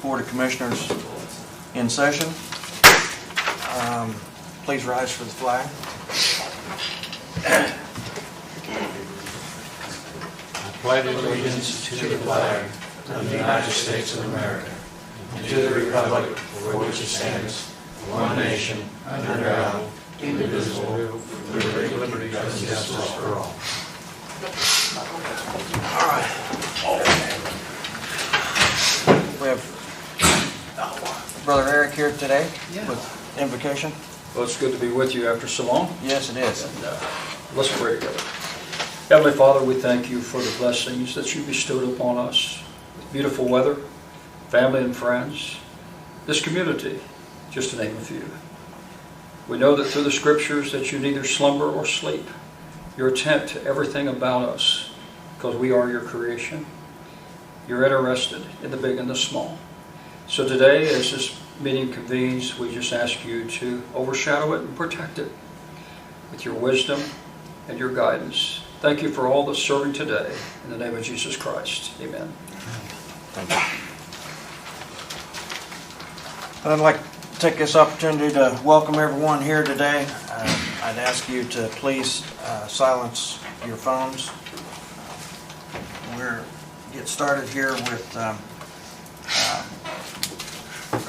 Board of Commissioners in session. Please rise for the flag. I pledge allegiance to the flag of the United States of America and to the republic for which it stands, one nation, under God, indivisible, with liberty and justice for all. All right. We have Brother Eric here today with invocation. Well, it's good to be with you after so long. Yes, it is. And, let's pray together. Heavenly Father, we thank you for the blessings that you bestowed upon us. Beautiful weather, family and friends, this community, just to name a few. We know that through the scriptures that you neither slumber or sleep. You're attent to everything about us because we are your creation. You're interested in the big and the small. So today, as this meeting convenes, we just ask you to overshadow it and protect it with your wisdom and your guidance. Thank you for all the serving today. In the name of Jesus Christ, amen. Thank you. I'd like to take this opportunity to welcome everyone here today. I'd ask you to please silence your phones. We'll get started here with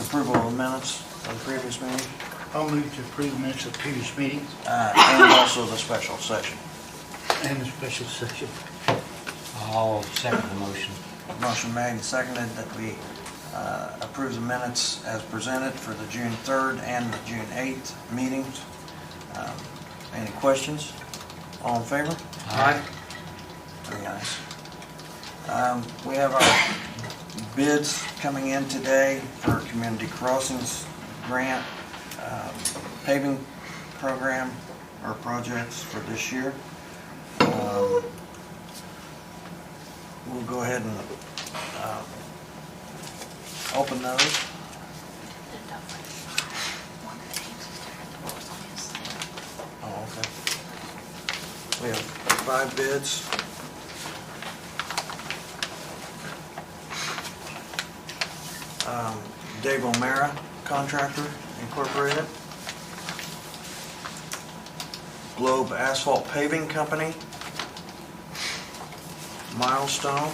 approval of minutes of the previous meeting. I'll move to approve the minutes of the previous meeting And also the special session. and the special session. I'll second the motion. Motion made and seconded that we approve the minutes as presented for the June 3rd and the June 8th meetings. Any questions? All in favor? Aye. Very nice. We have our bids coming in today for Community Crossings Grant paving program or projects for this year. We'll go ahead and open those. Oh, okay. We have 5 bids. Dave O'Mara Contractor Incorporated. Globe Asphalt Paving Company. Milestone.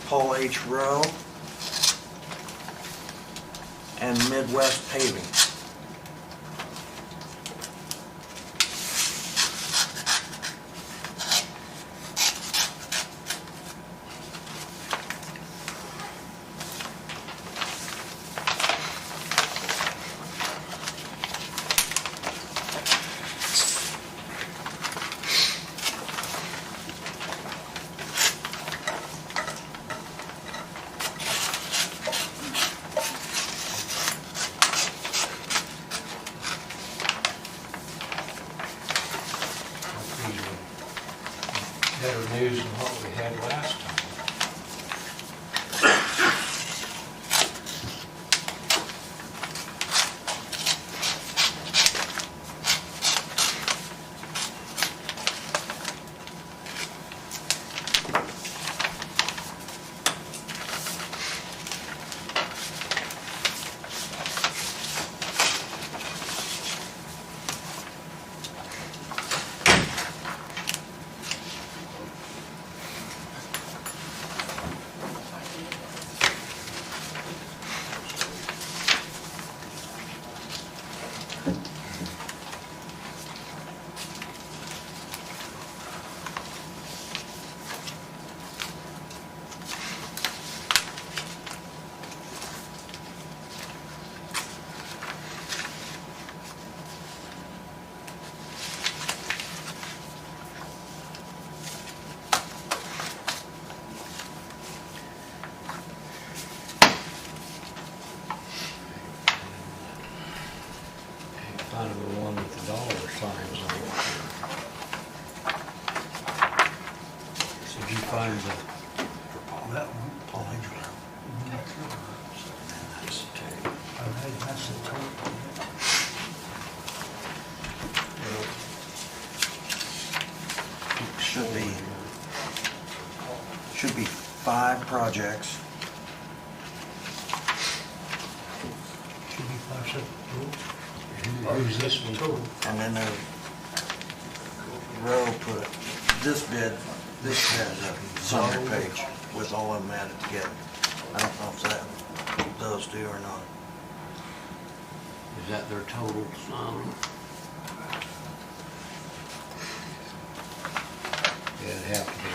Paul H. Rowe. And Midwest Paving. Better news than what we had last time. Kind of the one with the dollar signs on it. So did you find the That one. Paul H. Rowe. That's the tape. That's the total. Should be Should be 5 projects. Should be 5 separate bids. Who's this one? Total. And then the row put this bid, this has a summary page with all of them added together. I don't know if that does do or not. Is that their total sum? Yeah, it'd have to be.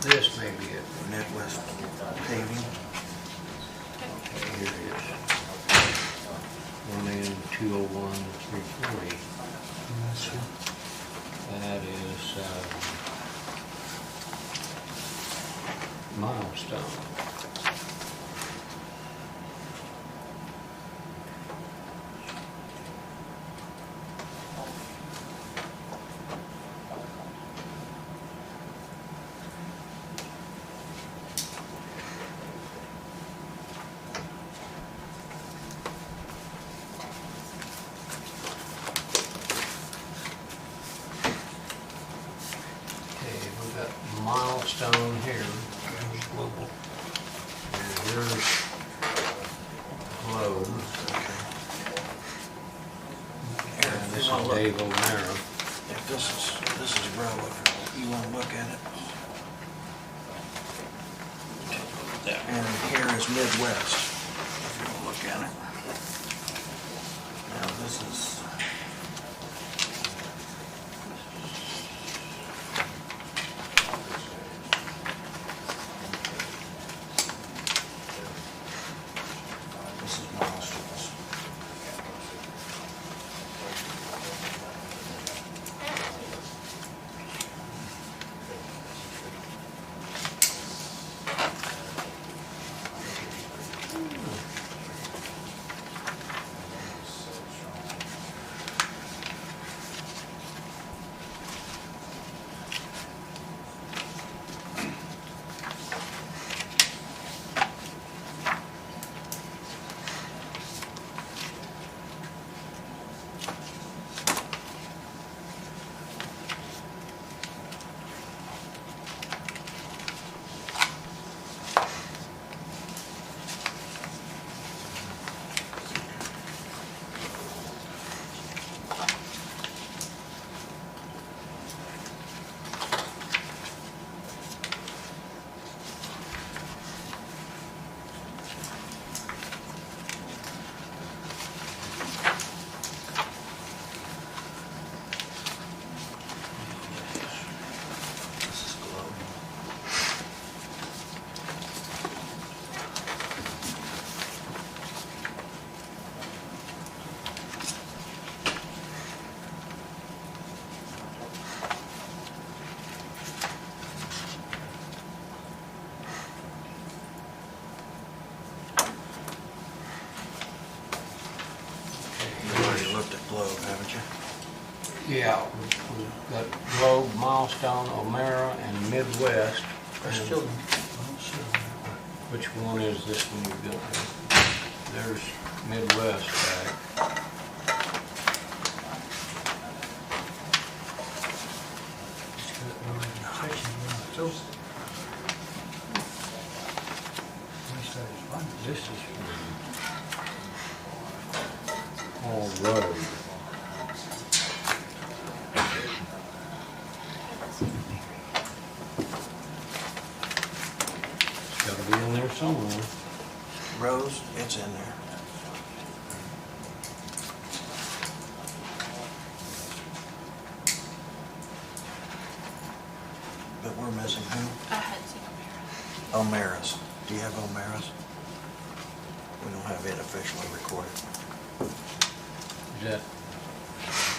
This may be it. Midwest paving. Okay, here it is. 1,201,340. That is Milestone. We've got Milestone here, here's Global, and here's Globe, and this is Dave O'Mara. If this is row, if you want to look at it. And here is Midwest, if you want to look at it. Now this is, Milestones. This is Globe. You've already looked at Globe, haven't you? Yeah, we've got Globe, Milestone, O'Mara, and Midwest. I still don't see it. Which one is this one you've got there? There's Midwest back. It's got no section on it. So, we started finding This is all road. It's gotta be in there somewhere. Rose, it's in there. But we're missing who? I hadn't seen O'Mara. O'Mara's. Do you have O'Mara's? We don't have it officially recorded. Is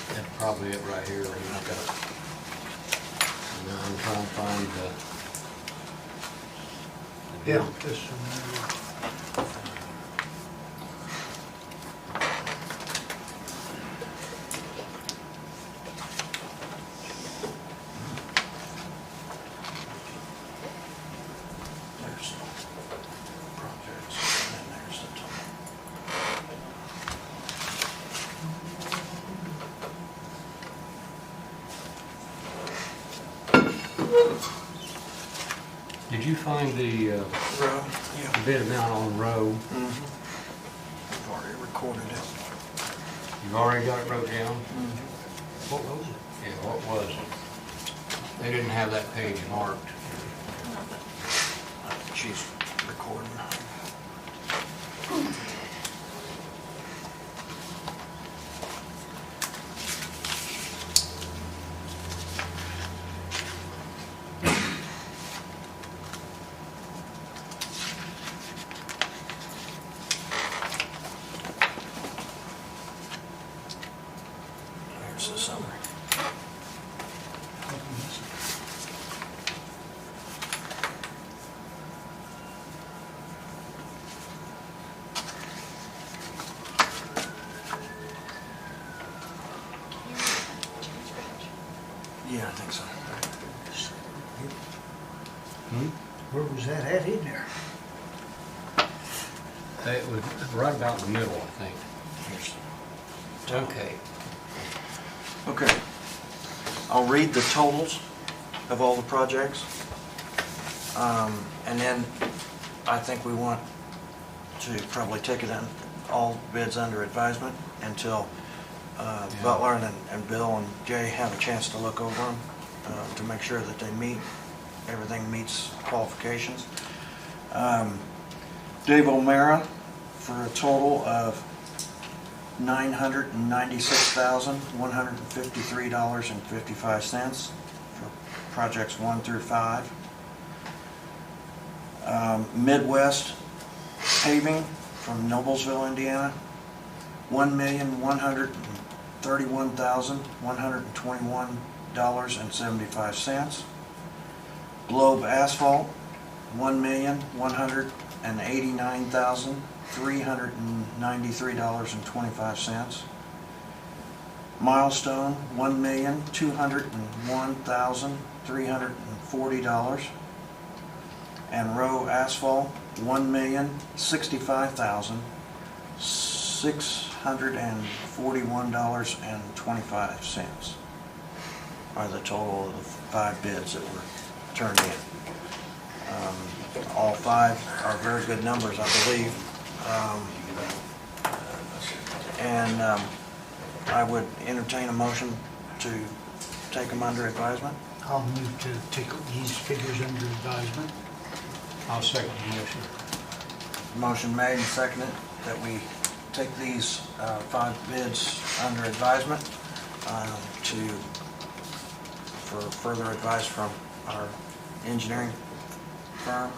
that's probably it right here. He's got it. Now I'm trying to find the. Yeah, this one. find the Row? Yeah. bid amount on row? I've already recorded it. You've already got it wrote down? What was it? Yeah, what was it? They didn't have that page marked. She's recording. There's the summary. Yeah, I think so. Where was that at in there? It was right about in the middle, I think. Here's. Okay. Okay. I'll read the totals of all the projects. And then I think we want to probably take it on, all bids under advisement until Butler and Bill and Jay have a chance to look over them to make sure that they meet, everything meets qualifications. Dave O'Mara for a total of $996,153.55 for projects 1 through 5. Midwest Paving from Noblesville, Indiana, $1,131,121.75. Globe Asphalt, $1,189,393.25. Milestone, $1,201,340. And Row Asphalt, $1,065,641.25 are the total of the 5 bids that were turned in. All 5 are very good numbers, I believe. I would entertain a motion to take them under advisement. I'll move to take these figures under advisement. I'll second the motion. Motion made and seconded that we take these 5 bids under advisement for further advice from our engineering firm.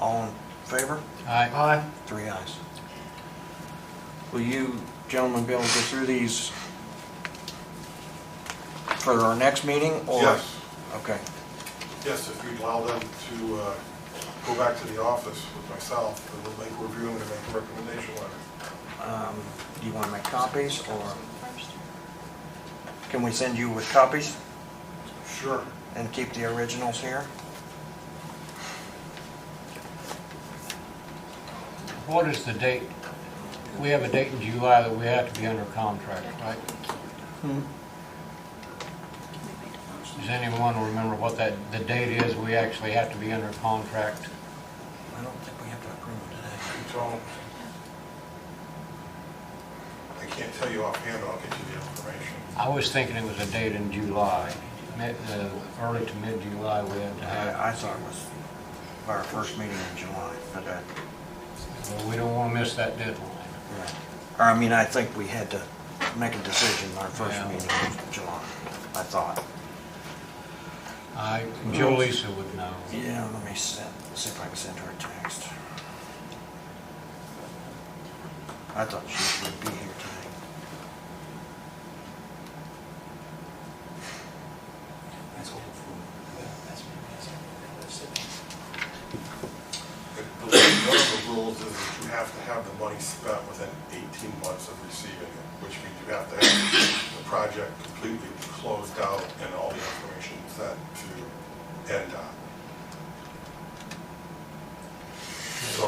All in favor? Aye. 3 ayes. Will you gentlemen be able to go through these for our next meeting? Or? Yes. Okay. Yes, if you'd allow them to go back to the office with myself, and we'll make a review and make a recommendation letter. Do you want to make copies, or can we send you with copies Sure. and keep the originals here? What is the date? We have a date in July that we have to be under contract, right? Does anyone remember what the date is we actually have to be under contract? I don't think we have to approve it today. You don't, I can't tell you offhand, I'll get you the information. I was thinking it was a date in July, early to mid-July we had to have. I thought it was our first meeting in July, but Well, we don't want to miss that deadline. or I mean, I think we had to make a decision our first Yeah. meeting in July, I thought. Joe Lisa would know. Yeah, let me see if I can send her a text. I thought she would be here today. I believe one of the rules is that you have to have the money spent within 18 months of receiving it, which means you have to have the project completely closed out and all the information sent to NDOT. So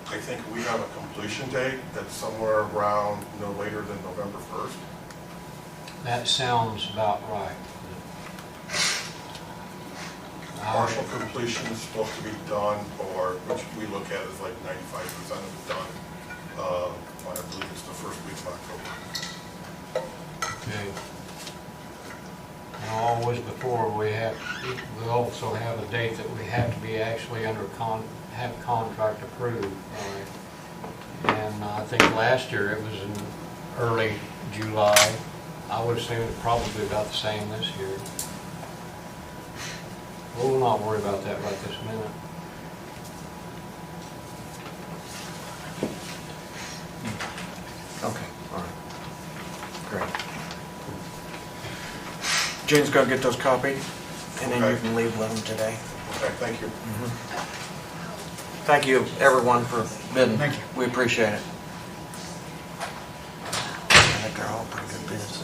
I think we have a completion date that's somewhere around no later than November 1st. That sounds about right. partial completion is supposed to be done, or which we look at as like 95% of it done. I believe it's the first week of October. Okay. And always before, we also have a date that we have to be actually have contract approved. And I think last year it was in early July. I would assume it's probably about the same this year. We'll not worry about that right this minute. Okay, all right. Great. Jane's gonna get those copied, and then you Okay. can leave with them today. Okay, thank you. Thank you, everyone, for bidding. Thank you. We appreciate it. I think they're all pretty good bids.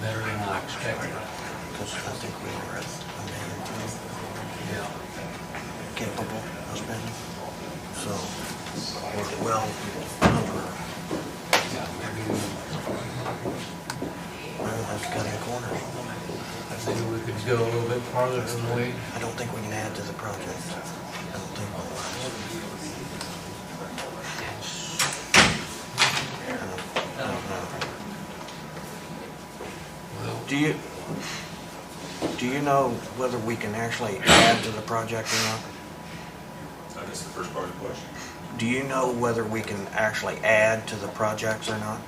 Better than I expected. Because I think we were at a million Yeah. capable of spending. So we're well under. Well, that's cutting corners. Maybe we could go a little bit farther than we. I don't think we can add to the project. I don't think we'll. I don't know. Well, Do you know whether we can actually add to the project or not? I missed the first part of the question. Do you know whether we can actually add to the projects or not?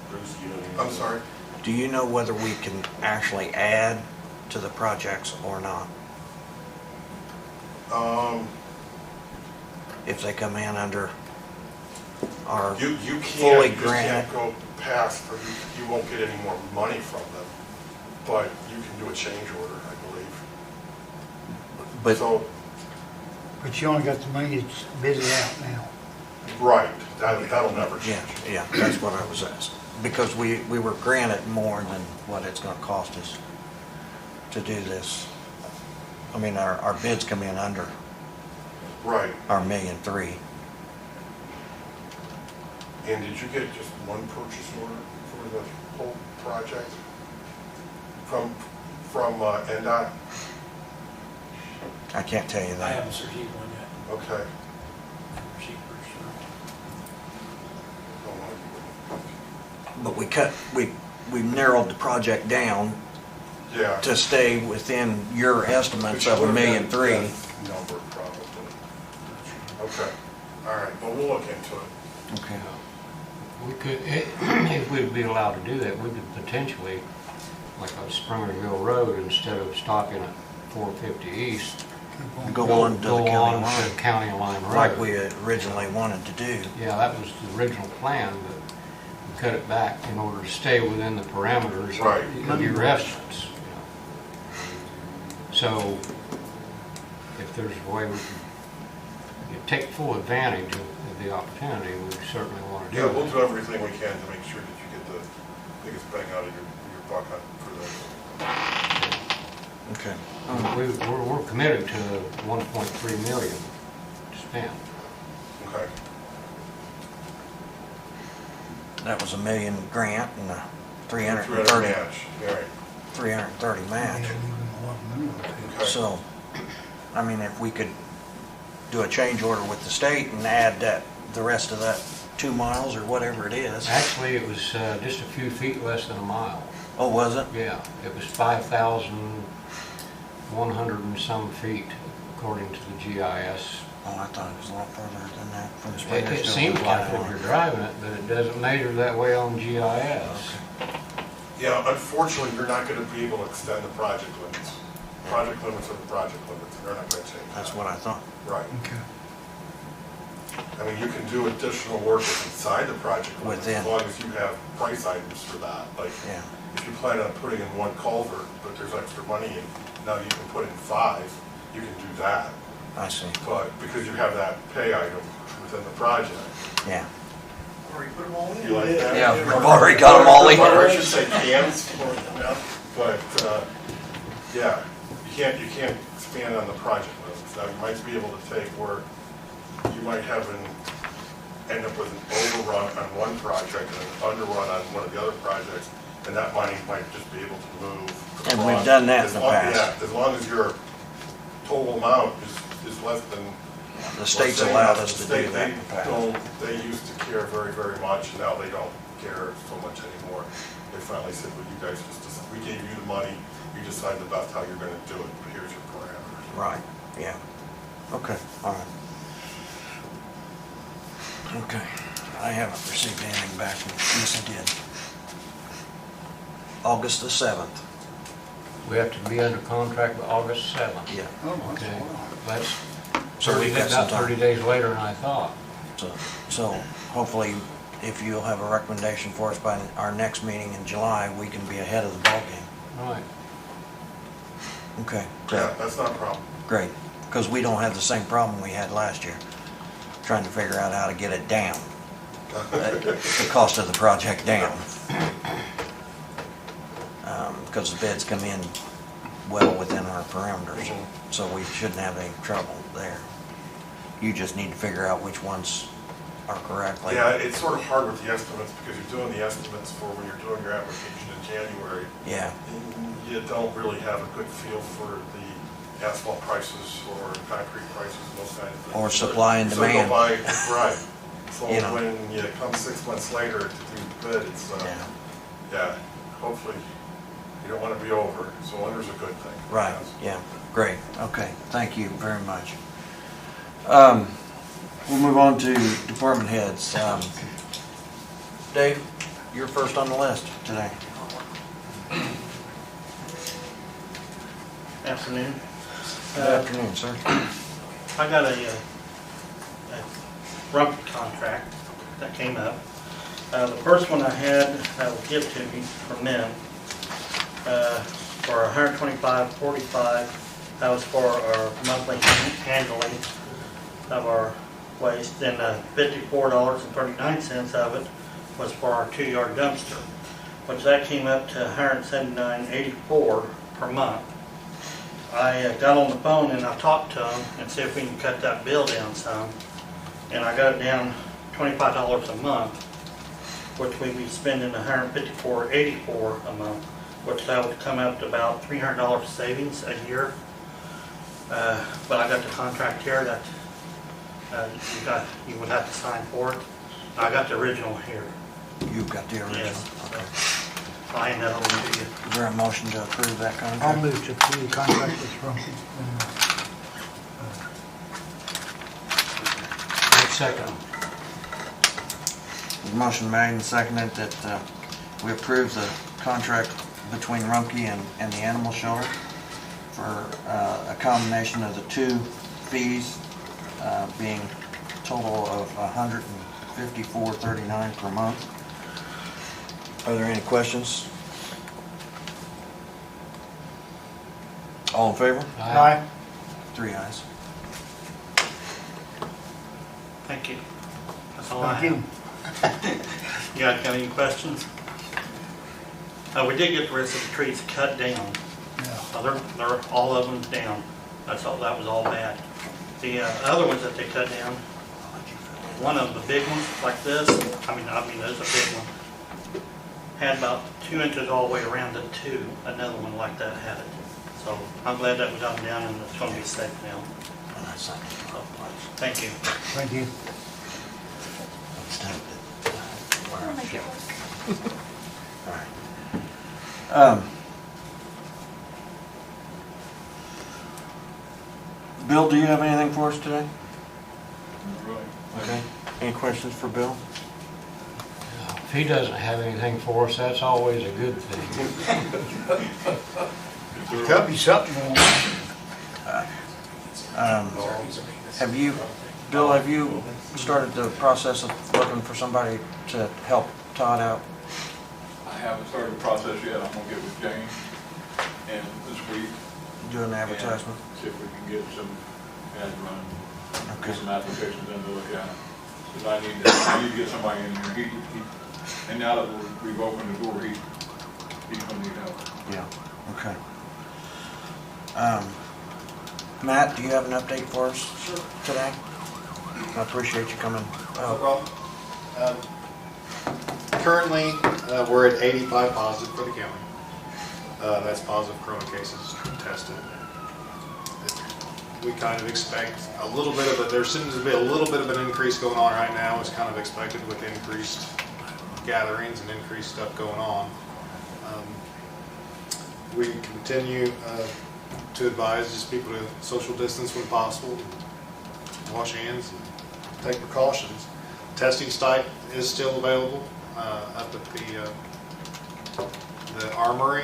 Bruce, I'm sorry? Do you know whether we can actually add to the projects or not? If they come in under our You fully can't granted, go past, or you won't get any more money from them, but you can do a change order, I believe. but So, But you only got the money that's bidded out now. right, that'll never change. yeah, that's what I was asking. Because we were granted more than what it's gonna cost us to do this. I mean, our bids come in under Right, our $1.3 million. and did you get just one purchase order for the whole project? From NDOT? I can't tell you I that. haven't received one yet. Okay. Received first. But we narrowed the project down Yeah. to stay within your estimates of $1.3 million. Number probably. Okay, all right, well, we'll look into it. Okay. we could, if we'd be allowed to do that, we could potentially, like on Springerville Road, instead of stopping at 450 East, Go on to the go county on line, to County Line Road. like we originally wanted to do. Yeah, that was the original plan, but we cut it back in order to stay within the parameters Right. of your estimates. So, if there's a way we can take full advantage of the opportunity, we certainly want to do Yeah, it. we'll do everything we can to make sure that you get the biggest bang out of your buck for this. Okay. We're committed to 1.3 million to spend. Okay, That was $1 million grant and a 300 330 match, all right. 330 match. Yeah, even a lot of money on it. Okay. So, I mean, if we could do a change order with the state and add the rest of that 2 miles or whatever it is. Actually, it was just a few feet less than a mile. Oh, was it? Yeah, it was 5,100 and some feet, according to the GIS. Oh, I thought it was a lot further than that from It Springersville to seems the like county if line. you're driving it, but it doesn't measure that way on GIS. Yeah, unfortunately, you're not gonna be able to extend the project limits. Project limits are the project limits, they're not gonna change. That's what I thought. Right. Okay. I mean, you can do additional work inside the project limits Within. as long as you have price items for that. Like, Yeah. if you plan on putting in 1 culvert, but there's extra money and now you can put in 5, you can do that. I see. But because you have that pay item within the project. Yeah. You like that? Yeah, we've already got them all in. Or I should say cans. But, yeah, you can't expand on the project limits. Now, you might be able to take where you might end up with an overrun on one project and an underrun on one of the other projects. and that money might just be able to move. And we've done that in As the long- past. Yeah, as long as your total amount is less than. The state's what's allowed saying, us to the do state, that in the past. They used to care very, very much, and now they don't care so much anymore. They finally said, well, you guys we gave you the money, you decided about how you're gonna do it, but here's your parameters. Right, yeah. Okay, all right. Okay, I haven't received anything back from, yes, I did. August the 7th, We have to be under contract by August 7th. yeah. Oh, that's Okay, a lot. that's So we've got some about 30 time. days later than I thought. So hopefully, if you'll have a recommendation for us by our next meeting in July, we can be ahead of the ballgame. Right. Okay, Yeah, great, that's not a problem. great. Because we don't have the same problem we had last year, trying to figure out how to get it down. The cost of the project down. Because the bids come in well within our parameters, so we shouldn't have any trouble there. You just need to figure out which ones are correct. like- Yeah, it's sort of hard with the estimates, because you're doing the estimates for when you're doing your application in January. Yeah, You don't really have a good feel for the asphalt prices or concrete prices and those kind of things. Or supply and So go demand. by- Right. So You know. when you come 6 months later to do the bid, it's, yeah, yeah, hopefully, you don't want to be over, so under's a good thing. right, yeah, great, okay, thank you very much. We'll move on to department heads. Dave, you're first on the list today. Afternoon. Good afternoon, sir. I got a rump contract that came up. The first one I had that was given to me from them for $125.45. That was for our monthly handling of our waste. Then $54.39 of it was for our 2-yard dumpster, which that came up to $179.84 per month. I got on the phone and I talked to them and see if we can cut that bill down some. And I got it down $25 a month, which we'd be spending $154.84 a month, which that would come up to about $300 savings a year. But I got the contract here that you would have to sign for it. I got the original here. You've got the original. Yes. Okay. I'll hand that over to you. Is there a motion to approve that I'll contract? move to approve the contract with Rumpke. Second. Motion made and seconded that we approve the contract between Rumpke and the animal shelter for a combination of the two fees being total of $154.39 per month. Are there any questions? All in favor? Aye. 3 ayes. Thank you. That's all I Thank have. you. You guys got any questions? We did get the rest of the trees cut down. Yeah. They're all of them down. That was all bad. The other ones that they cut down, one of the big ones like this, I mean, there's a big one, had about 2 inches all the way around it too. Another one like that had it. So I'm glad that was done down and it's going to be safe now. So, thank you. Thank you. I'll make it work. All right. Bill, do you have anything for us today? Okay. Any questions for Bill? If he doesn't have anything for us, that's always a good thing. Could be something going on. Bill, have you started the process of looking for somebody to help Todd out? I haven't started the process yet. I'm gonna get with James and this week. Do an advertisement? and See if we can get some ads run, Okay. get some applications in to look at. Because I need to get somebody in here. And now that we've opened the door, he's gonna need help. Yeah, okay. Matt, do you have an update for us today? I appreciate you coming. No problem. currently, we're at 85 positive for the county. That's positive corona cases tested. We kind of expect a little bit of there seems to be a little bit of an increase going on right now. It's kind of expected with increased gatherings and increased stuff going on. We continue to advise just people to social distance when possible, wash hands, and take precautions. Testing site is still available up at the Armory.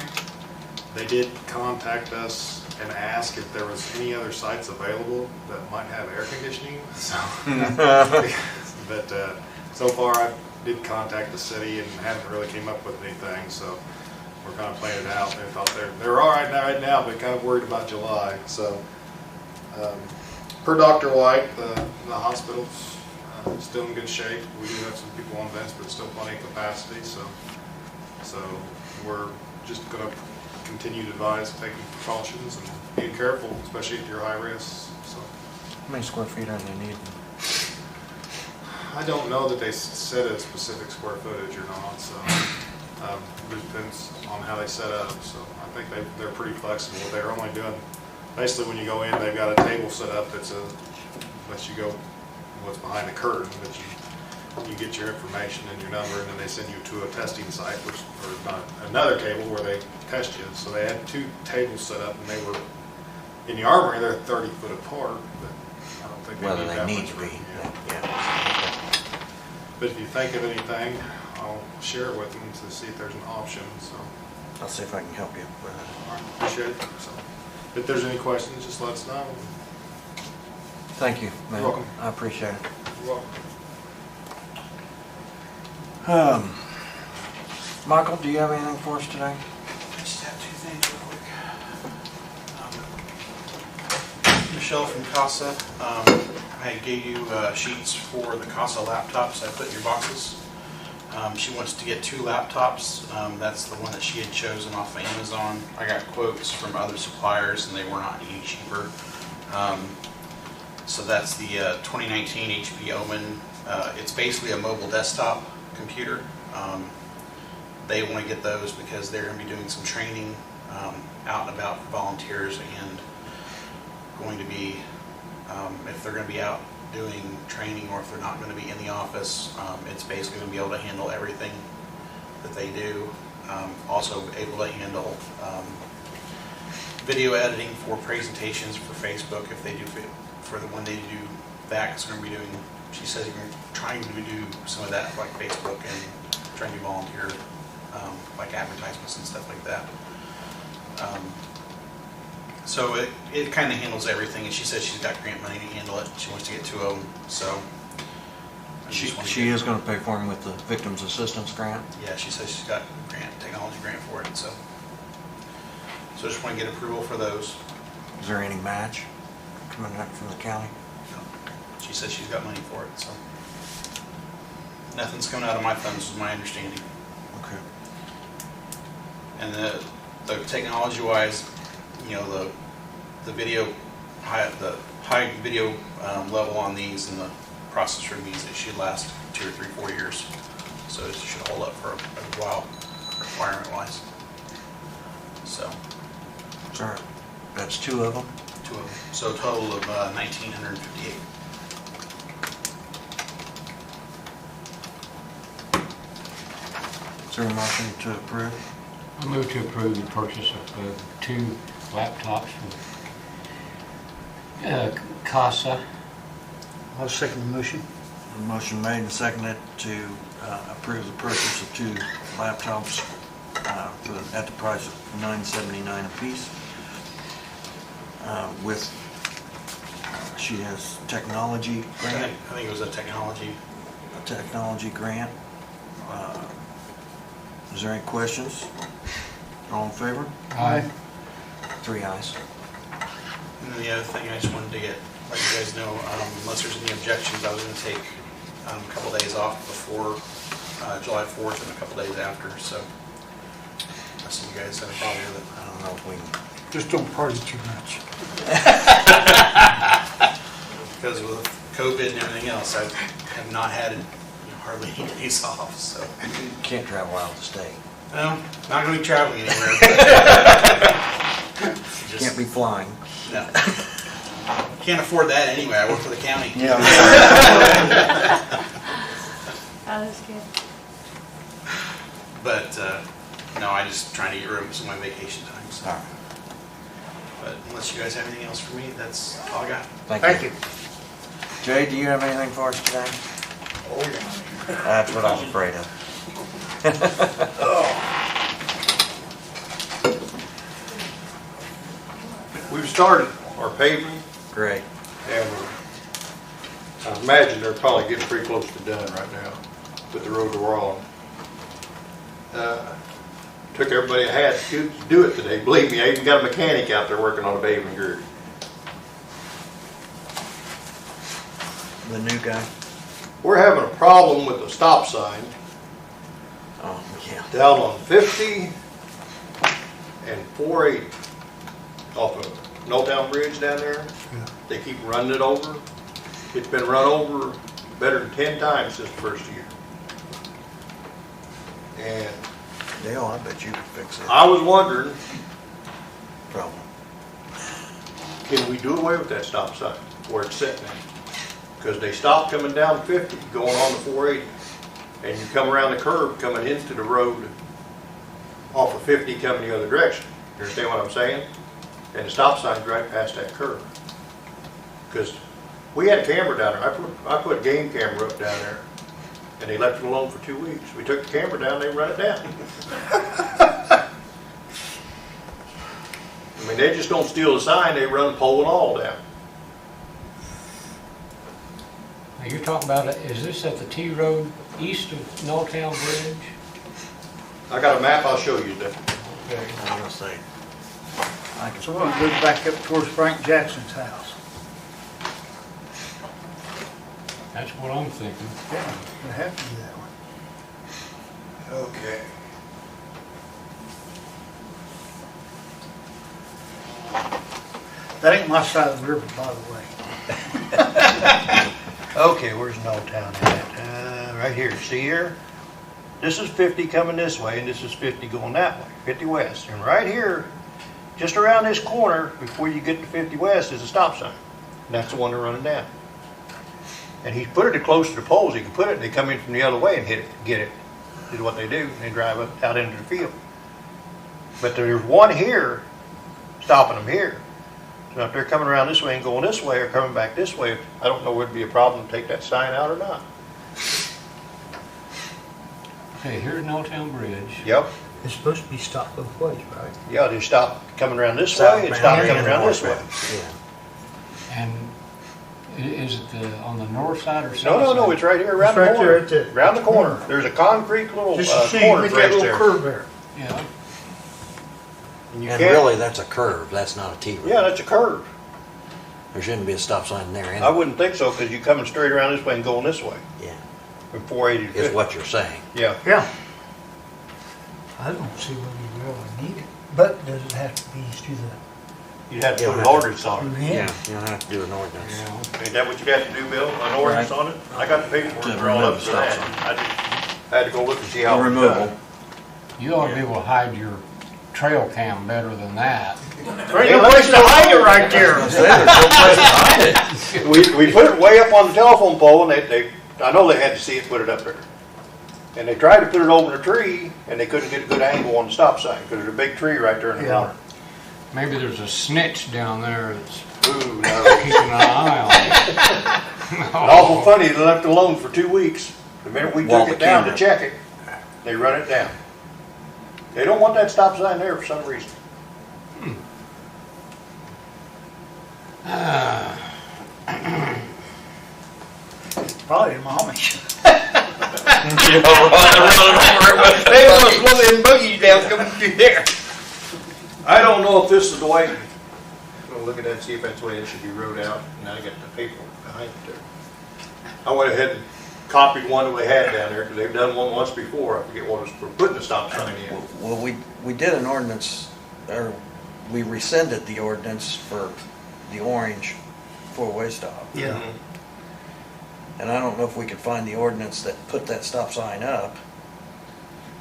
They did contact us and ask if there was any other sites available that might have air conditioning. So, but so far I did contact the city and haven't really came up with anything. So we're kind of playing it out. They thought they're all right now, but kind of worried about July. So per Dr. White, the hospital's still in good shape. We do have some people on vents, but still plenty of capacity. So we're just going to continue to advise taking precautions and being careful, especially if you're high risk. So, How many square feet are they needing? I don't know that they said a specific square footage or not, so it depends on how they set up. So I think they're pretty flexible. They're only doing, basically when you go in, they've got a table set up that lets you go what's behind the curtain, that you get your information and your number, and then they send you to a testing site, or not another table where they test you. So they had 2 tables set up, and they were in the Armory. They're 30 foot apart, but I don't think Whether need they that need much to be. room. Yeah. But if you think of anything, I'll share it with them to see if there's an option. So I'll see if I can help you with it. I appreciate it. So if there's any questions, just let us know. Thank you, man. You're welcome. I appreciate it. You're welcome. Michael, do you have anything for us today? I just have 2 things real quick. Michelle from CASA. I gave you sheets for the CASA laptops I put in your boxes. She wants to get 2 laptops. That's the one that she had chosen off of Amazon. I got quotes from other suppliers and they were not any cheaper. So that's the 2019 HP Omen. It's basically a mobile desktop computer. They want to get those because they're going to be doing some training out and about for volunteers, and going to be, if they're going to be out doing training or if they're not going to be in the office, it's basically going to be able to handle everything that they do. Also able to handle video editing for presentations for Facebook if they do, when they do that, it's going to be doing, she says you're trying to do some of that like Facebook and trying to volunteer like advertisements and stuff like that. So it kind of handles everything, and she says she's got grant money to handle it. She wants to get 2 of them, so. She is going to pay for them with the Victims Assistance Grant? Yeah, she says she's got technology grant for it, so. So just want to get approval for those. Is there any match coming up from the county? No. She says she's got money for it, so. Nothing's coming out of my funds, is my understanding. Okay. And the technology-wise, you know, the high video level on these and the processor in these, it should last 2 or 3, 4 years. So it should hold up for a while, requirement-wise. So. Sorry, that's 2 of them? 2 of them. So a total of 1,958. Is there a motion to approve? I move to approve the purchase of 2 laptops from CASA. I'll second the motion. A motion made and seconded to approve the purchase of 2 laptops at the price of $9.79 apiece. She has technology grant. I think it was a technology. A technology grant. Is there any questions? All in favor? Aye. 3 ayes. And then the other thing I just wanted to let you guys know, unless there's any objections, I was going to take a couple days off before July 4th and a couple days after, so unless you guys have a problem with it. I don't know if we can. Just don't party too much. Because with COVID and everything else, I have not had hardly any days off, so. Can't travel out of the state. Well, not gonna be traveling anywhere. Can't be flying. No. Can't afford that anyway, I work for the county. Yeah. Oh, that's good. But, no, I just trying to get rid of some of my vacation time, so. All right. But unless you guys have anything else for me, that's all I got. Thank you. Jay, do you have anything for us today? Oh, yeah. That's what I was afraid of. We've started our paving, Great. and I imagine they're probably getting pretty close to done right now with the road we're on. Took everybody I had to do it today. Believe me, I even got a mechanic out there working on a paving group. The new guy? We're having a problem with the stop sign Oh, yeah. down on 50 and 480 off of Knowltown Bridge down there. Yeah. They keep running it over. It's been run over better than 10 times since the first year. And Dale, I bet you could fix it. I was wondering, Problem. can we do away with that stop sign where it's sitting at? Because they stopped coming down 50, going on the 480. And you come around the curve coming into the road off of 50 coming the other direction. You understand what I'm saying? And the stop sign's right past that curve. Because we had a camera down there. I put a game camera up down there. And they left it alone for 2 weeks. We took the camera down, they run it down. I mean, they just don't steal the sign, they run the pole and all down. Now you're talking about, is this at the T Road east of Knowltown Bridge? I got a map, I'll show you that. Okay. I was gonna say. I can. So it goes back up towards Frank Jackson's house. That's what I'm thinking. Yeah, it have to be that one. Okay. That ain't my side of the river, by the way. Okay, where's Knowltown at? Right here, see here? This is 50 coming this way, and this is 50 going that way, 50 west. And right here, just around this corner, before you get to 50 west, is a stop sign. And that's the one they're running down. And he's put it close to the poles, he can put it, and they come in from the other way and hit it, get it. Is what they do, and they drive up out into the field. But there's one here, stopping them here. So if they're coming around this way and going this way, or coming back this way, I don't know whether it'd be a problem to take that sign out or not. Okay, here's Knowltown Bridge. Yep. It's supposed to be stopped both ways, right? Yeah, they stop coming around this way and stop coming around this way. Yeah. And is it on the north side or south No, side? it's right here around It's the right there corner. at the- Around the corner. There's a concrete little Just a shame, corner make that right little there. curve there. Yeah. And you And can't- really, that's a curve, that's not a T road. Yeah, that's a curve. There shouldn't be a stop sign there I anyway. wouldn't think so, because you're coming straight around this way and going this way. Yeah, From 480 to is 50. what you're saying. Yeah. Yeah. I don't see whether you really need it, but does it have to be to the, You'd have to Yeah, put an right. ordinance on it. yeah. You'll have to do an ordinance. Yeah. Ain't that what you'd have to do, Bill? An ordinance Right. on it? I got the paperwork To drawn remove up the for stop that. sign. I just had to go look and see how The it was removal. done. You ought to be able to hide your trail cam better than that. There ain't no place to hide it right there. We put it way up on the telephone pole, and I know they had to see it, put it up there. And they tried to put it over the tree, and they couldn't get a good angle on the stop sign, because there's a big tree right there in the Yeah. corner. Maybe there's a snitch down there that's Ooh, no. keeping an eye on it. Awful funny, they left it alone for 2 weeks. The minute we While took it the down to camera- check it, they run it down. They don't want that stop sign there for some reason. Probably the Amish. They must want them buggies down coming through there. I don't know if this is the way. I'm gonna look at that and see if that's the way it should be wrote out, and I got the paperwork behind it there. I went ahead and copied one that we had down there, because they've done one once before, I forget what it was, for putting the stop sign in. Well, we did an ordinance, or we rescinded the ordinance for the orange four-way stop. Yeah. And I don't know if we could find the ordinance that put that stop sign up.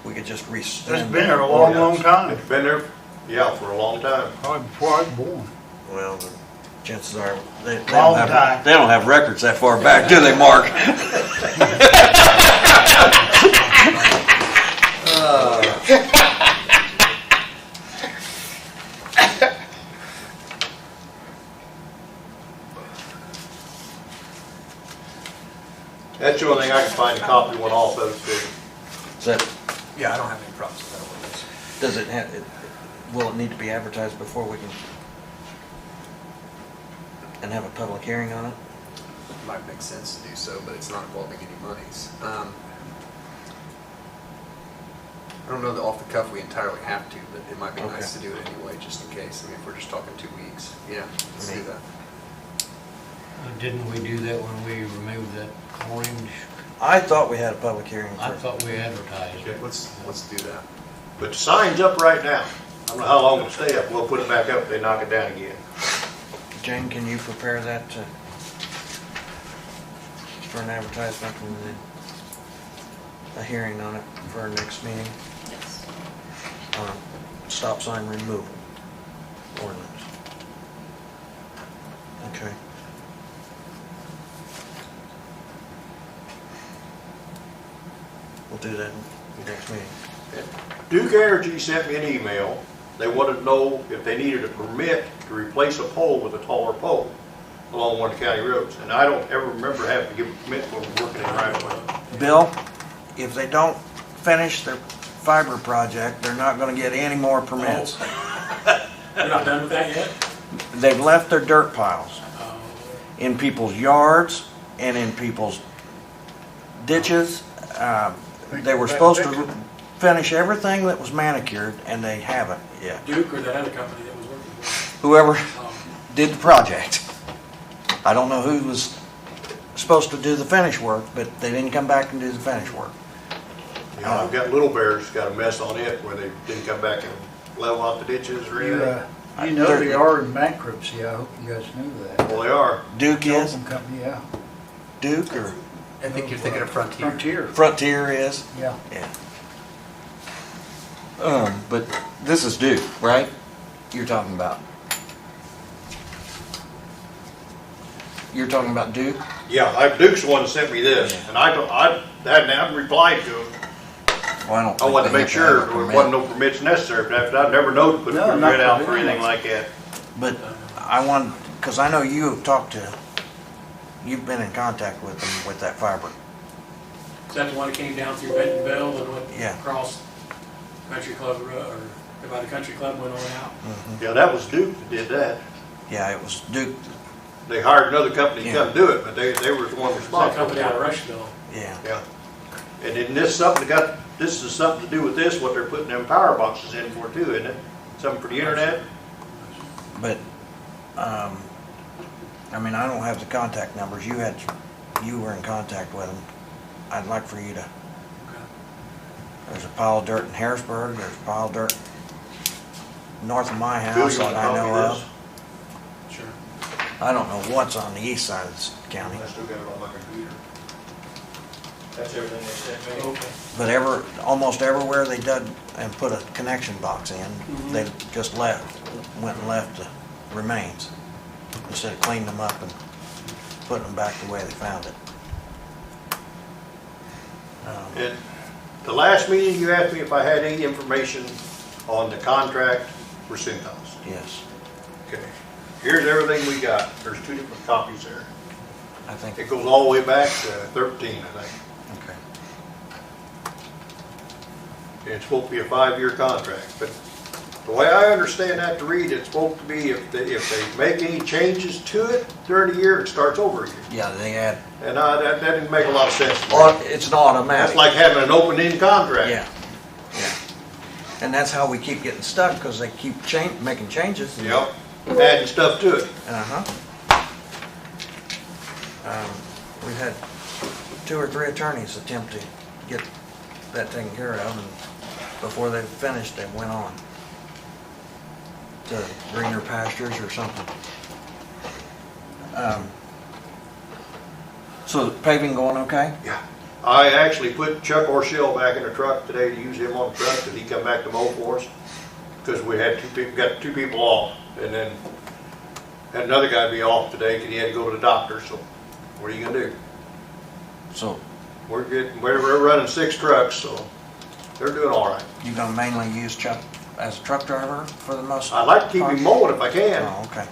We could just rescind. It's been there a long, long time, It's been there, yeah, for a long time. probably before I was born. Well, the chances are, they Long don't have, time. they don't have records that far back, do they, Mark? That's the only thing I can find a copy one off of, so. Is that, Yeah, I don't have any problems with that ordinance. does it have, will it need to be advertised before we can, and have a public hearing on it? It might make sense to do so, but it's not involving any monies. I don't know that off the cuff we entirely have to, but it might be nice to do it anyway, just in case. I mean, if we're just talking 2 weeks, yeah, let's do that. Didn't we do that when we removed that orange? I thought we had a public hearing I for, thought we advertised it. Let's do that. But the sign's up right now. I don't know how long it'll stay up. We'll put it back up if they knock it down again. Jane, can you prepare that for an advertisement and then a hearing on it for our next meeting? Yes. Stop sign removal ordinance. Okay. We'll do that in the next meeting. Duke Energy sent me an email. They wanted to know if they needed a permit to replace a pole with a taller pole along one of the county roads. And I don't ever remember having to give a permit when we're working in right of way. Bill, if they don't finish their fiber project, they're not gonna get any more permits. You're not done with that yet? They've left their dirt piles in people's yards and in people's ditches. They were supposed to finish everything that was manicured, and they haven't yet. Duke or that other company that was working with Whoever you? did the project. I don't know who was supposed to do the finish work, but they didn't come back and do the finish work. You know, I've got Little Bear's got a mess on it where they didn't come back and level out the ditches or anything. You know they are in bankruptcy, I hope you guys knew that. Well, they are. Duke is? Telephone company, yeah. Duke or I think you're thinking of Frontier. Frontier, Frontier is? yeah. Yeah. But this is Duke, right? You're talking about? You're talking about Duke? Yeah, Duke's the one that sent me this, and I hadn't replied to him. Well, I don't I wanted to think make they have sure a there permit. wasn't no permits necessary, but after I've never known to put a No, not permit out for permit. anything like that. But I want, because I know you have talked to, you've been in contact with them with that fiber. Is that the one that came down through Bentonville and went Yeah. across Country Club Road, or by the Country Club went on out? Yeah, that was Duke that did that. Yeah, it was Duke. They hired another company to Yeah. come do it, but they were the one It's that responsible. company out of Rushville. Yeah. Yeah. And then this is something to do with this, what they're putting them power boxes in for too, isn't it? Something for the internet? But, I mean, I don't have the contact numbers. You were in contact with them. I'd like for you to, there's a pile of dirt in Harrisburg, there's a pile of dirt north of my Bill, house you want that a I copy know of of. Sure. I don't know what's on the east side of this county. I still got it on my computer. That's everything they sent me. Okay. But almost everywhere they dug and put a connection box in, they just went and left the remains instead of cleaning them up and putting them back the way they found it. And the last meeting, you asked me if I had any information on the contract for Cintas. Yes, Okay. Here's everything we got. There's 2 different copies there. I think, It goes all the way back to 13, I think. okay. And it's supposed to be a 5-year contract, but the way I understand that to read, it's supposed to be if they make any changes to it during the year, it starts over again. Yeah, they had, And that didn't make a lot of sense to me. it's an automatic. That's like having an open-end contract. Yeah, yeah. And that's how we keep getting stuck, because they keep making changes. Yep, adding stuff to it. Uh-huh. We've had 2 or 3 attorneys attempt to get that taken care of, and before they finished, they went on to greener pastures or something. So paving going okay? Yeah. I actually put Chuck Orshell back in the truck today to use him on the truck because he come back to mow for us. Because we had got two people off, and then had another guy be off today because he had to go to the doctor. So what are you gonna do? So We're running 6 trucks, so they're doing all right. you gonna mainly use Chuck as a truck driver for the most I'd like to keep part? him mowing if I can. Oh, okay.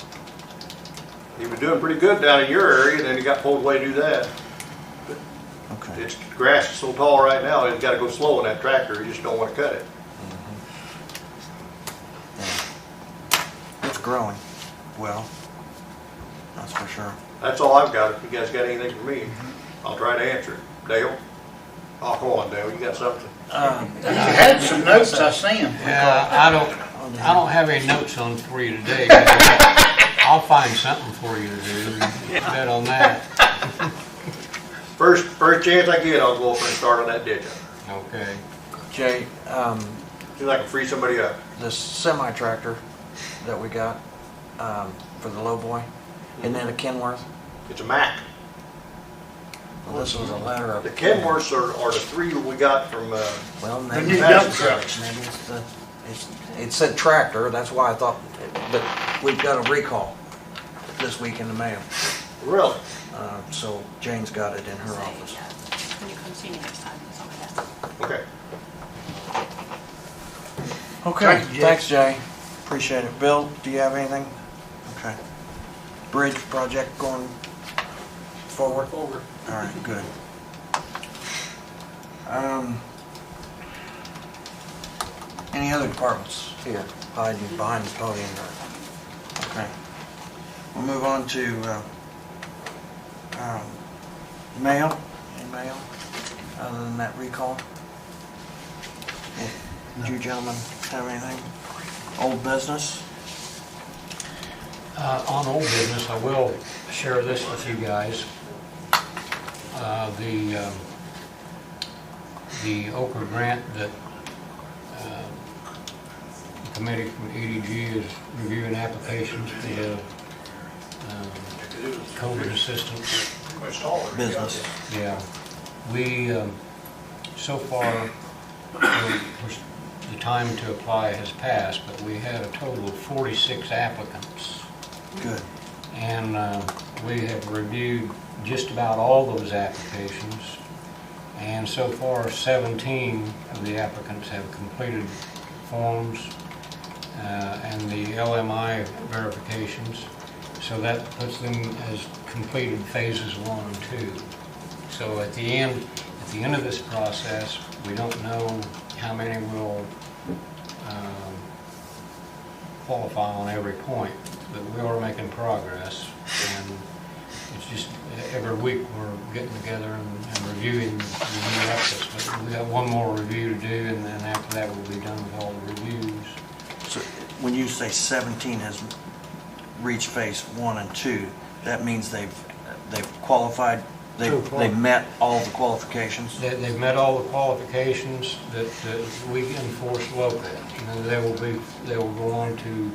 He was doing pretty good down in your area, and then he got pulled away to do that. Okay. It's grass is so tall right now, he's got to go slow in that tractor. He just don't want to cut it. It's growing well. That's for sure. That's all I've got. If you guys got anything for me, I'll try to answer it. Dale? Oh, come on, Dale. You got something? You had some notes, I seen them. Yeah, I don't have any notes on for you today. But I'll find something for you to do. You bet on that. First chance I get, I'll go up and start on that ditch. Okay. Jay, See if I can free somebody up. this semi-tractor that we got for the low boy, isn't that a Kenworth? It's a Mack. Well, this was a letter of... The Kenworths are the 3 we got from, Well, The maybe new that's dump the- trucks. Maybe it said tractor, that's why I thought, but we've got a recall this week in the mail. really? So Jane's got it in her office. When you come see me next time, it's on my desk. Okay. Okay, Thank you, Jay. thanks, Jay. Appreciate it. Bill, do you have anything? Okay. Bridge project going forward? Over. All right, good. Any other departments here hiding behind the podium? Okay. We'll move on to mail. Any mail other than that recall? Do you gentlemen have anything? Old business? On old business, I will share this with you guys. The Okra grant that the committee from EDG is reviewing applications for the COVID assistance. Business. Yeah. We, so far, the time to apply has passed, but we had a total of 46 applicants. Good. And we have reviewed just about all those applications. And so far, 17 of the applicants have completed forms and the LMI verifications. So that puts them as completed phases 1 and 2. So at the end of this process, we don't know how many will qualify on every point, but we are making progress. And it's just every week we're getting together and reviewing the new applicants. But we got one more review to do, and then after that we'll be done with all the reviews. So when you say 17 has reached phase 1 and 2, that means they've qualified, they've met all the qualifications? They've met all the qualifications that we enforce locally. And they will go on to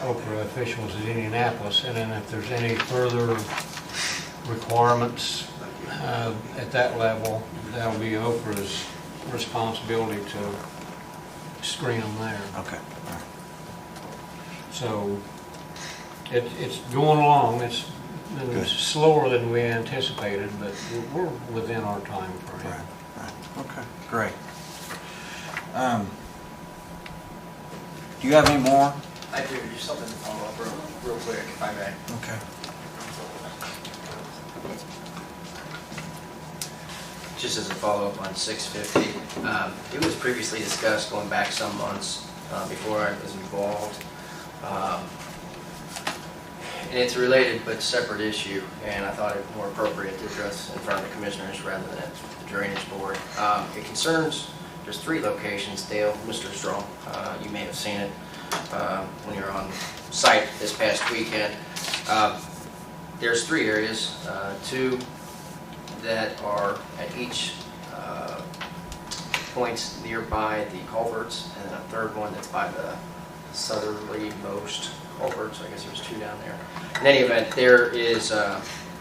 Okra officials at Indianapolis, and then if there's any further requirements at that level, that'll be Okra's responsibility to screen them there. Okay. All right. So it's going along. It's been Good. slower than we anticipated, but we're within our time frame. Right. Right. Okay. Great. Do you have any more? I do, just something to follow up real quick, if I may. Okay. Just as a follow-up on 650, it was previously discussed going back some months before I was involved. And it's a related but separate issue, and I thought it more appropriate to address in front of the commissioners rather than at the drainage board. It concerns, there's 3 locations, Dale, Mr. Strong, you may have seen it when you were on site this past weekend. There's 3 areas, 2 that are at each points nearby the culverts, and then a 3rd one that's by the southerly most culverts. I guess there's 2 down there. In any event, there is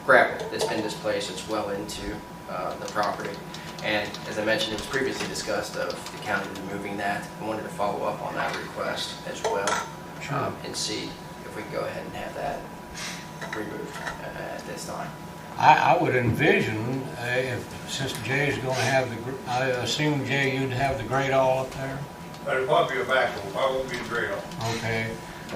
gravel that's been displaced. It's well into the property. And as I mentioned, it was previously discussed of the county removing that. I wanted to follow up on that request as well and see if we can go ahead and have that removed at this time. I would envision, since Jay's going to have I assume, Jay, you'd have the grade all up there? That'd probably be a backhoe, I won't be the grade all. Okay.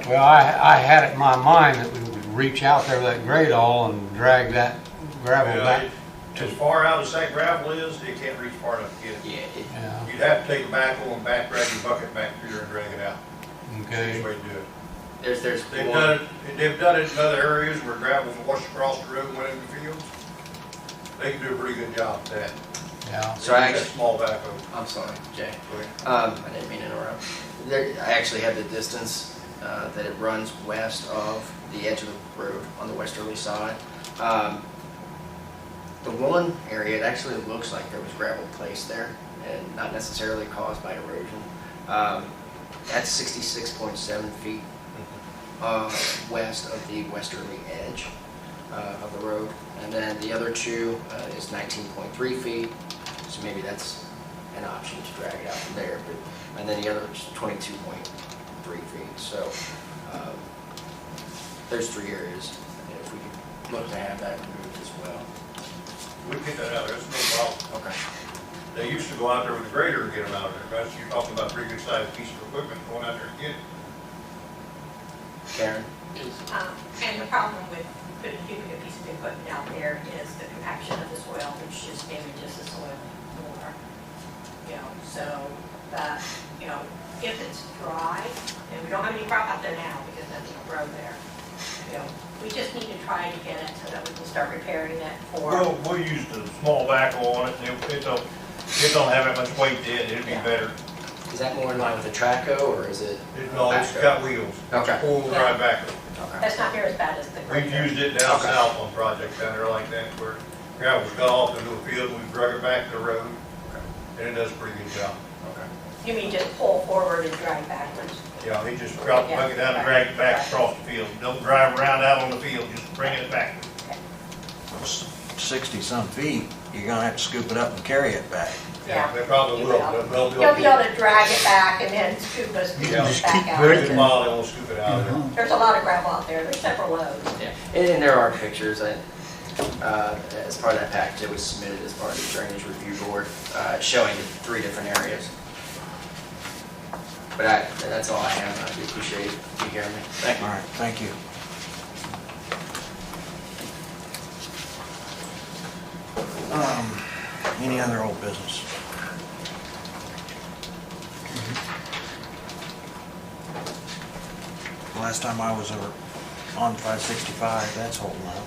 Well, I had it in my mind that we would reach out there with that grade all and drag that gravel back. As far out as that gravel is, it can't reach far enough to get it. Yeah. You'd have to take a backhoe and drag your bucket back through there and drag it out. Okay. That's the way to do it. They've They've done it in other areas where gravel's washed across the road and went into the fields. They can do a pretty good job at that. Yeah. So I That actually, small backhoe. I'm sorry, Jay. Go ahead. I didn't mean to interrupt. I actually have the distance that it runs west of the edge of the road on the westerly side. The one area, it actually looks like there was gravel placed there and not necessarily caused by erosion. That's 66.7 feet west of the westerly edge of the road. And then the other two is 19.3 feet, so maybe that's an option to drag it out from there. And then the other is 22.3 feet. So there's 3 areas, and if we could look to have that removed as well. We can get that out there, that's no problem. Okay. They used to go out there with a grader and get them out of there. That's, you're talking about a pretty good sized piece of equipment going out there to get it. Karen? And the problem with putting too big a piece of equipment out there is the compaction of the soil, which just damages the soil more. So that, if it's dry, and we don't have any crop out there now because nothing will grow there, we just need to try to get it so that we can start repairing it for. Well, we'll use the small backhoe on it, and it don't have that much weight to it, it'd be better. Is that more in line with the Traco, or is it? No, it's got wheels. Okay. Four-wheel drive backhoe. Okay. That's not near as bad as the. We've used it down Okay. south on projects down there like that, where gravel's got off into a field, and we drug it back to the road, and it does a pretty good job. Okay. You mean just pull forward and drag backwards? Yeah, he just dropped the bucket down and dragged it back across the field. Don't drive around out on the field, just bring it back. 60-some feet, you're gonna have to scoop it up and carry it back. Yeah. They probably You will. will. You'll be able to drag it back and then scoop us Yeah. back out. Very good mile, they won't scoop it out of there. There's a lot of gravel out there. There's several loads. Yeah, and there are pictures that, as part of that package that was submitted as part of the Drainage Review Board, showing 3 different areas. But that's all I have, and I do appreciate you hearing me. Thank you. All right, thank you. Any other old business? Last time I was over on 565, that's holding up.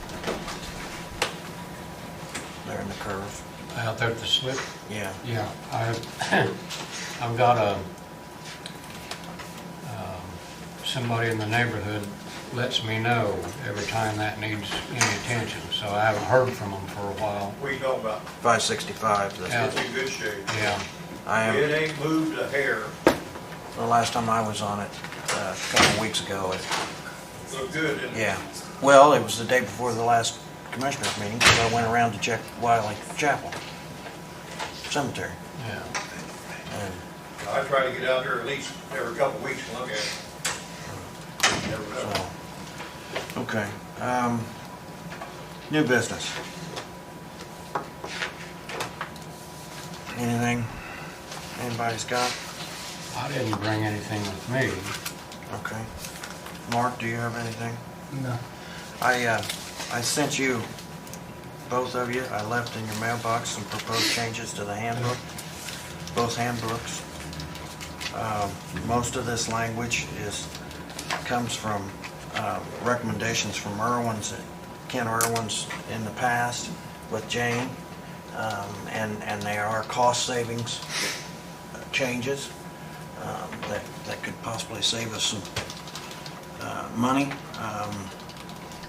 There in the curve. Out there at the slip? Yeah. Yeah, I've got somebody in the neighborhood lets me know every time that needs any attention, so I haven't heard from them for a while. What are you talking about? 565. Yeah. It's in good shape. Yeah. I am. It ain't moved a hair. The last time I was on it, a couple of weeks ago, Looked good, didn't it? yeah. Well, it was the day before the last commissioners meeting, because I went around to check Wiley Chapel Cemetery. Yeah. And I try to get out there at least every couple of weeks and look at it. Never know. so, okay. New business. Anything? Anybody's got? I didn't bring anything with me. Okay. Mark, do you have anything? No. I sent you, both of you, I left in your mailbox some proposed changes to the handbook, both handbooks. Most of this language comes from recommendations from Ken Irwin's in the past with Jane, and they are cost savings changes that could possibly save us some money.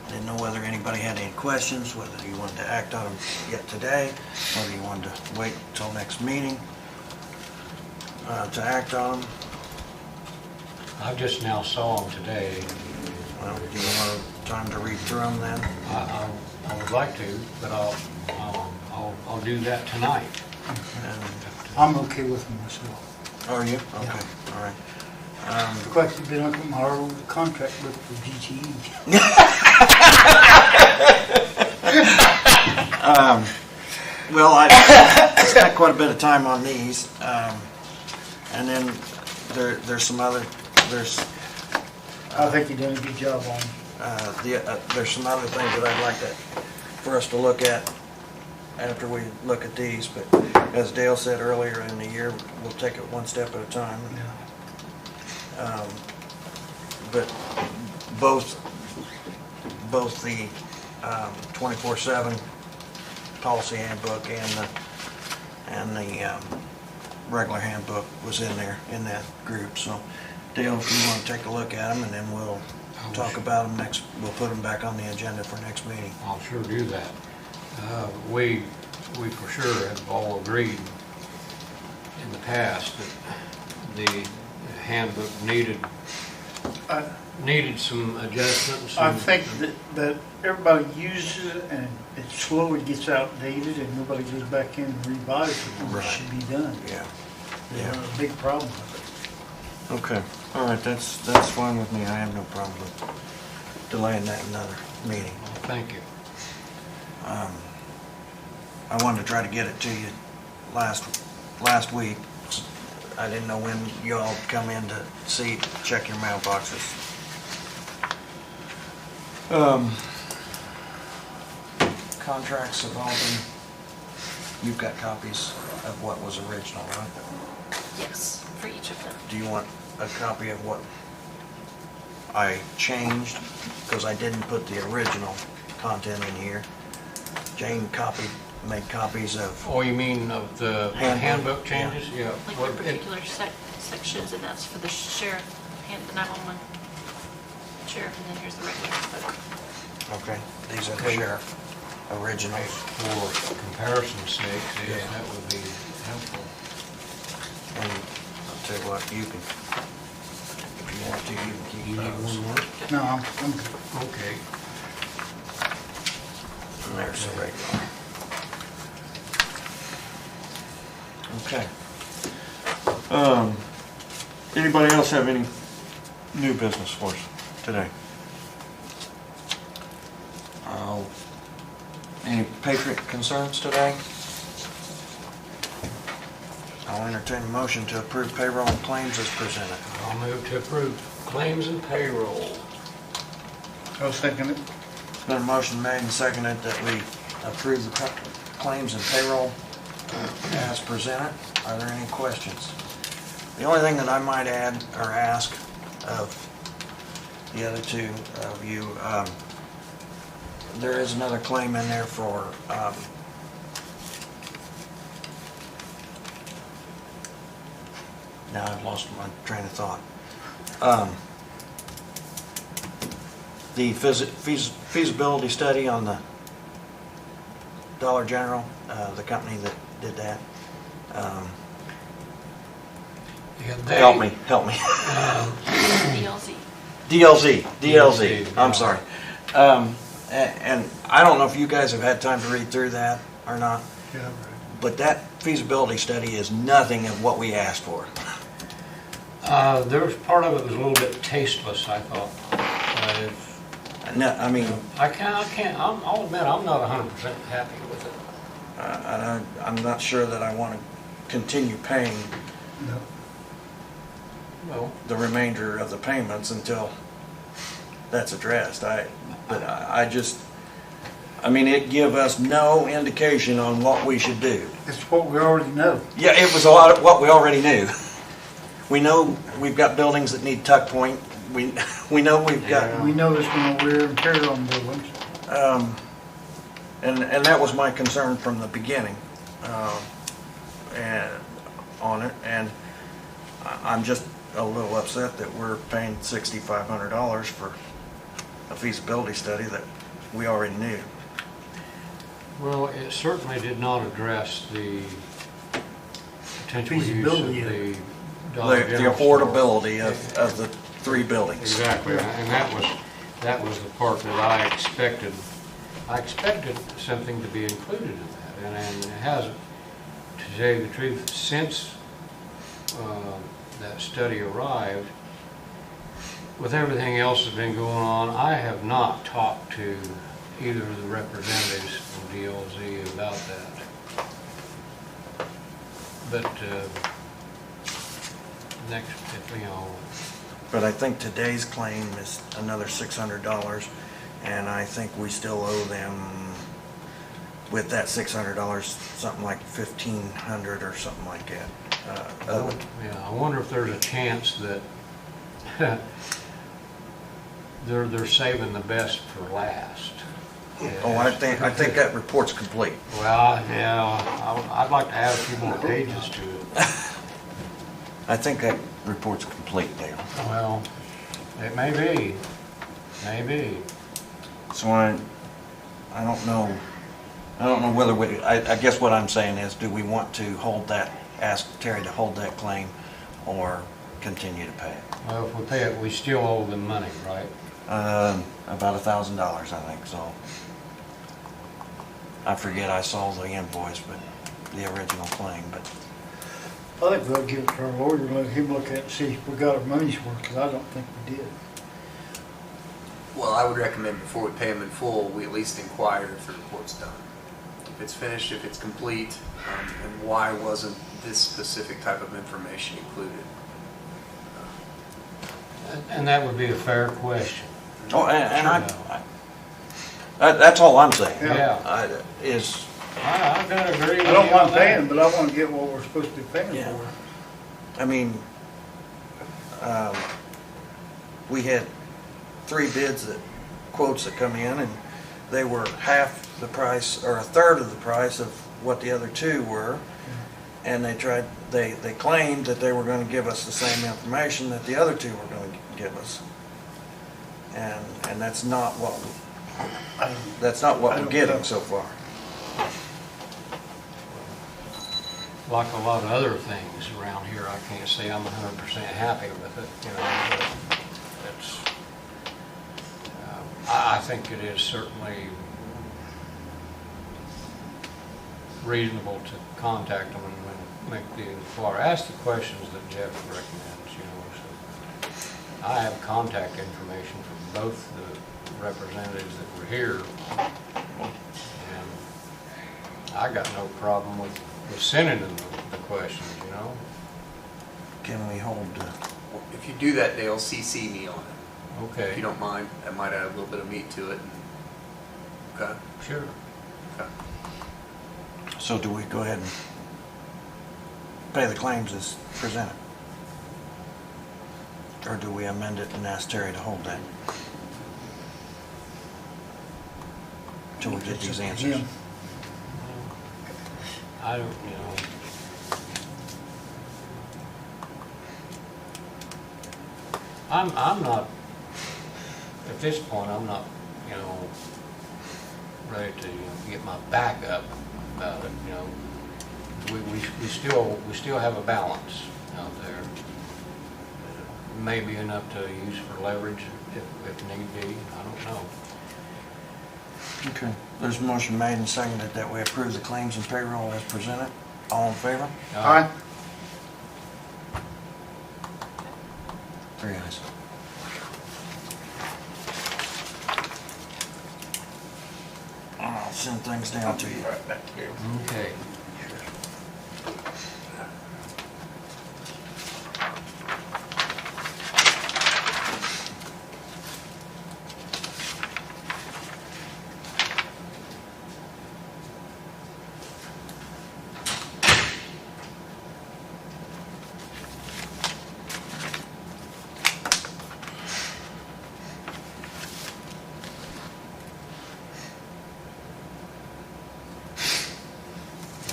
Didn't know whether anybody had any questions, whether you wanted to act on them yet today, whether you wanted to wait until next meeting to act on them. I just now saw them today. Well, do you want time to read through them then? I would like to, but I'll do that tonight. I'm okay with them myself. Are you? Okay, all right. Look like you've been looking hard over the contract book for GTE. Well, I spent quite a bit of time on these, and then there's some other, I think you've done a good job on them. there's some other things that I'd like for us to look at after we look at these, but as Dale said earlier in the year, we'll take it one step at a time. But both the 24/7 policy handbook and the regular handbook was in there, in that group. So Dale, if you want to take a look at them, and then we'll talk about them next, we'll put them back on the agenda for next meeting. I'll sure do that. We for sure have all agreed in the past that the handbook needed some adjustments. I think that everybody uses it and it slowly gets outdated and nobody goes back in and revises it when it should be done. Yeah. There's a big problem with it. Okay, all right, that's fine with me. I have no problem with delaying that another meeting. Thank you. I wanted to try to get it to you last week. I didn't know when you all come in to check your mailboxes. Contracts have all been, you've got copies of what was original, right? Yes, for each of them. Do you want a copy of what I changed? Because I didn't put the original content in here. Jane made copies of. Oh, you mean of the handbook changes? Yeah. Like Well, the particular sections, and that's for the sheriff, the 911 sheriff, and then here's the regular book. Okay, these are the sheriff originals. For comparison's sake, yes, that would be helpful. And I'll tell you what, you can, if you want to, you can keep You need those. one more? No, I'm good. Okay. And there's the regular. Okay. Anybody else have any new business for us today? Any Patriot concerns today? I'll entertain a motion to approve payroll and claims as presented. I'll move to approve claims and payroll. I'll second it. It's been a motion made and seconded that we approve the claims and payroll as presented. Are there any questions? The only thing that I might add or ask of the other two of you, there is another claim in there for now I've lost my train of thought. The feasibility study on the Dollar General, the company that did that. Help me. DLZ. I'm sorry. And I don't know if you guys have had time to read through that or not, but that feasibility study is nothing of what we asked for. There was part of it was a little bit tasteless, I thought. No, I mean, I'll admit, I'm not 100% happy with it. I'm not sure that I want to continue paying the remainder of the payments until that's addressed. I mean, it give us no indication on what we should do. It's what we already know. Yeah, it was a lot of what we already knew. We know we've got buildings that need tuck point. We know we've got. We know there's going to wear and tear on buildings. And that was my concern from the beginning, and on it. And I'm just a little upset that we're paying $6,500 for a feasibility study that we already knew. Well, it certainly did not address the potential use of Feasibility. the Dollar The General affordability of the three buildings. Exactly, and that was that was the part that I expected. I expected something to be included in that, and it hasn't. To tell you the truth, since that study arrived, with everything else that's been going on, I have not talked to either of the representatives from DLZ about that. But next, you know, But I think today's claim is another $600, and I think we still owe them, with that $600, something like $1,500 or something like that. yeah, I wonder if there's a chance that they're saving the best for last. Oh, I think that report's complete. Well, yeah, I'd like to add a few more pages to it. I think that report's complete, Dale. Well, it may be, maybe. So I don't know whether I guess what I'm saying is, do we want to hold that, ask Terry to hold that claim, or continue to pay it? Well, if we pay it, we still owe them money, right? About $1,000, I think, so. I forget I saw the invoice, but the original claim, but I think we'll give it to our lawyer and let him look at it and see if we got our money's worth, because I don't think we did. Well, I would recommend before we pay them in full, we at least inquire if the report's done. If it's finished, if it's complete, and why wasn't this specific type of information included? And that would be a fair question. oh, and that's all I'm saying. Yeah. I gotta agree with I don't you mind on that. paying, but I want to get what we're supposed to be paying Yeah. for. I mean, we had 3 bids quotes that come in, and they were half the price or a third of the price of what the other 2 were. And they claimed that they were going to give us the same information that the other 2 were going to give us. And that's not what we're getting so far. Like a lot of other things around here, I can't say I'm 100% happy with it, you know, but it's, I think it is certainly reasonable to contact them and make the inquiry. Ask the questions that Jeff recommends, you know. So I have contact information from both the representatives that were here, and I got no problem with sending them the questions, you know. Can we hold? If you do that, Dale, CC me on it. Okay. If you don't mind, that might add a little bit of meat to it. Okay? Sure. Okay. So do we go ahead and pay the claims as presented? Or do we amend it and ask Terry to hold that? Till we get these answers. Yeah. I don't, you know. I'm not, at this point, I'm not, you know, ready to, you know, get my back up about it, you know. We still have a balance out there. Maybe enough to use for leverage if need be, I don't know. Okay. There's a motion made and seconded that we approve the claims and payroll as presented. All in favor? Aye. 3 ayes. I'll send things down to you. Okay.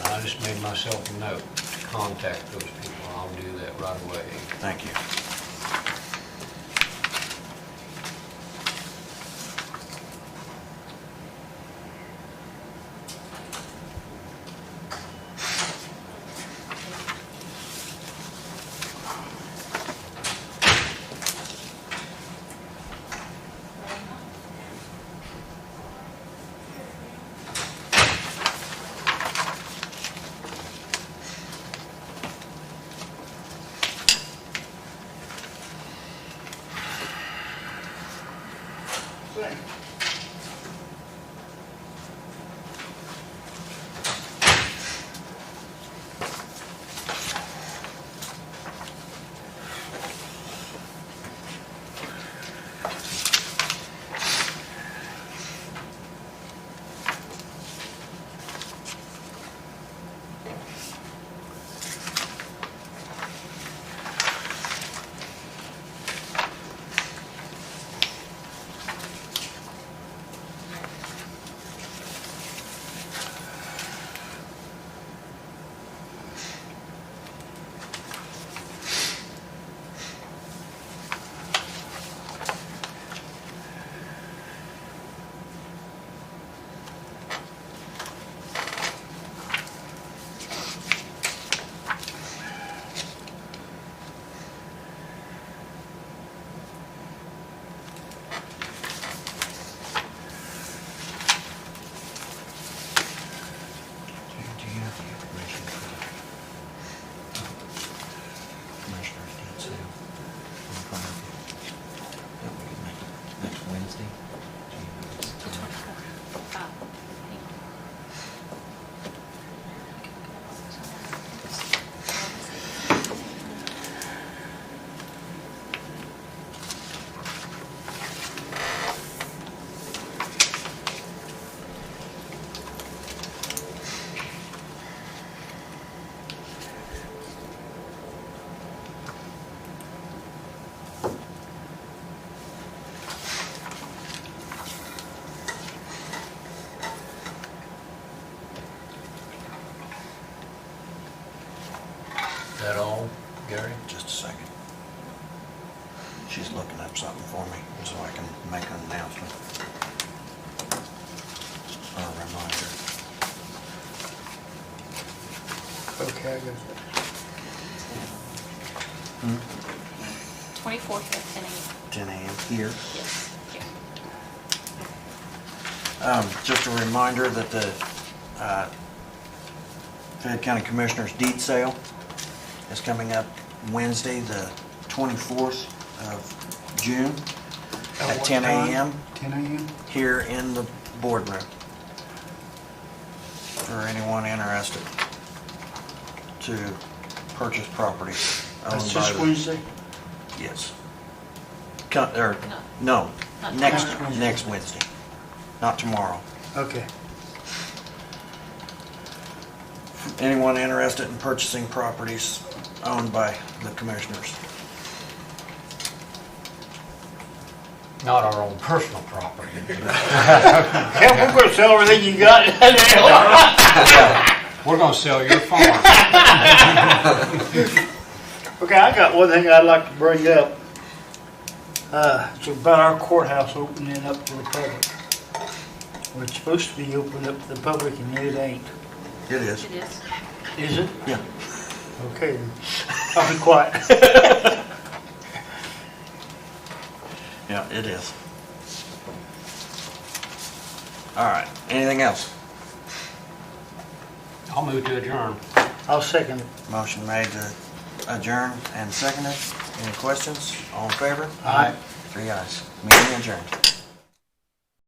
I just made myself a note to contact those people. I'll do that right away. Thank you. that all, Gary? Just a second. She's looking up something for me so I can make an announcement. Or a reminder. Okay, I got that. 24th at 10 a.m. 10 a.m. here. Yes, here. Just a reminder that the Fayette County Commissioners deed sale is coming up Wednesday, the 24th of June at what 10 time? a.m. 10 a.m.? here in the boardroom for anyone interested to purchase property owned That's by this the... Wednesday? Yes. No. No, Not next tomorrow. next Wednesday, not tomorrow. Okay. Anyone interested in purchasing properties owned by the commissioners? Not our own personal property. Yeah, we're gonna sell everything you got. We're gonna sell your farm. Okay, I got one thing I'd like to bring up. It's about our courthouse opening up to the public. Well, it's supposed to be open up to the public and it ain't. It is. It is. Is it? Yeah. Okay, then. I'll be quiet. Yeah, it is. All right, anything else? I'll move to adjourn. I'll second it. Motion made to adjourn and seconded. Any questions? All in favor? Aye. 3 ayes. Meeting adjourned.